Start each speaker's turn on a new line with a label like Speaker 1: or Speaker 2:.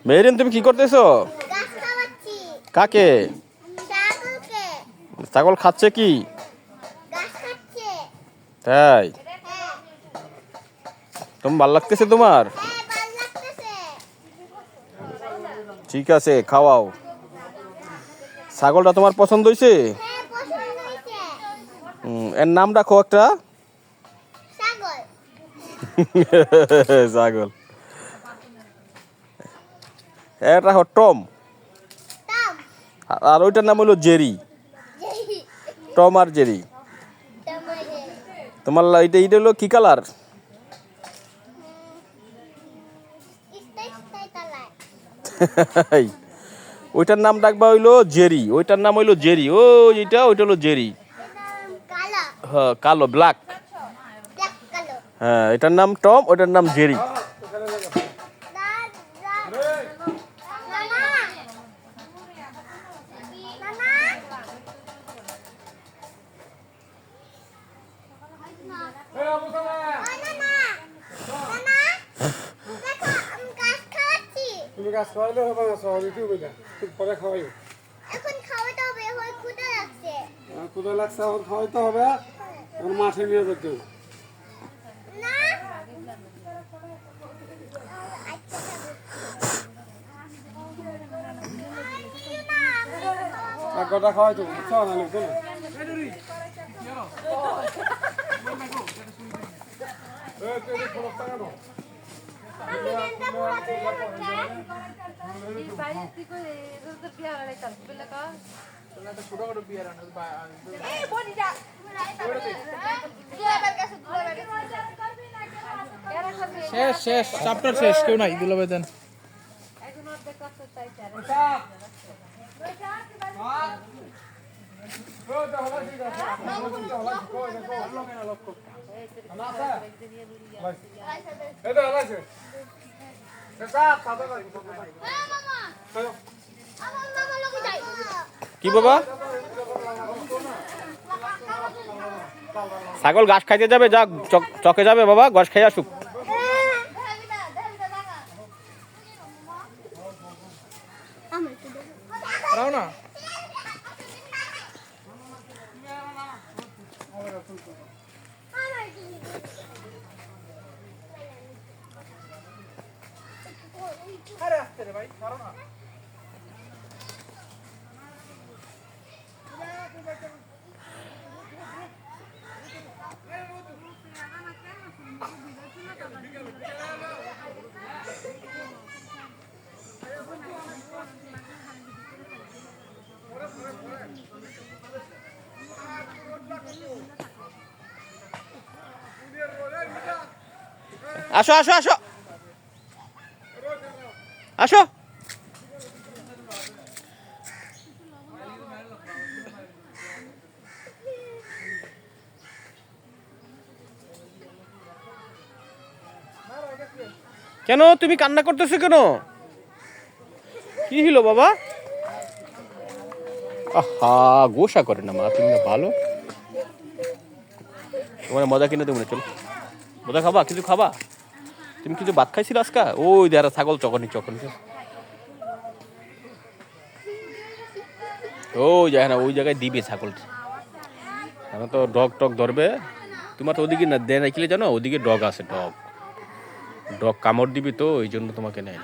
Speaker 1: Marine, তুমি কি করতেছো? কাকে? ছাগল খাচ্ছে কি? তাই? তুমি ভাল লাগতেছে তোমার? ঠিক আছে, খাওয়াও। ছাগলটা তোমার পছন্দ হয়েছে? এর নাম রাখো একটা। ছাগল। এটা রাখো টম। আর ওইটার নাম হলো জেরি। টম আর জেরি। তোমার এইটা এইটা হলো কি কালার? ওইটার নাম ডাকবা হইলো জেরি। ওইটার নাম হইলো জেরি। ও এইটা ওইটা হলো জেরি। হ্যাঁ, কালো, ব্ল্যাক। হ্যাঁ, এটার নাম টম, ওইটার নাম জেরি।
Speaker 2: তুমি গাছ খাওয়াইলে হবে না, শহরে কি হবে না, পরে খাওয়াইও।
Speaker 3: এখন খাওয়াতে হবে, এখন ক্ষুধা লাগছে।
Speaker 2: ক্ষুধা লাগছে, এখন খাওয়াইতে হবে। এখন মাঠে নিয়ে যেতে হবে।
Speaker 3: না
Speaker 2: এক গোটা খাওয়াইতো, বুঝছো না? লিখতো না।
Speaker 4: শেষ শেষ চ্যাপ্টার শেষ, কেউ নাই দুলাভাই দেন।
Speaker 1: কি বাবা? ছাগল ঘাস খাইতে যাবে, যা চকে যাবে বাবা, ঘাস খাই আসুক।
Speaker 4: রাও না। আরে আস্তে রে ভাই, পারো না।
Speaker 1: আসো আসো আসো আসো। কেন তুমি কান্না করতেছো কেন? কি হলো বাবা? আহা, গোসা করে না মা, তুমি না ভালো। তোমার মজা কিনে দেবো না, চলো। মজা খাবা? কিছু খাবা? তুমি কিছু ভাত খাইছিল আজকা? ওই যারা ছাগল চকনি চকনি। ওই যায় না, ওই জায়গায় দিবে ছাগল। এখন তো ডগ টগ ধরবে। তোমার তো ওদিকে না দেয় না, কি জানো, ওদিকে ডগ আছে, ডগ। ডগ কামড় দিবি তো, ওই জন্য তোমাকে নেয়।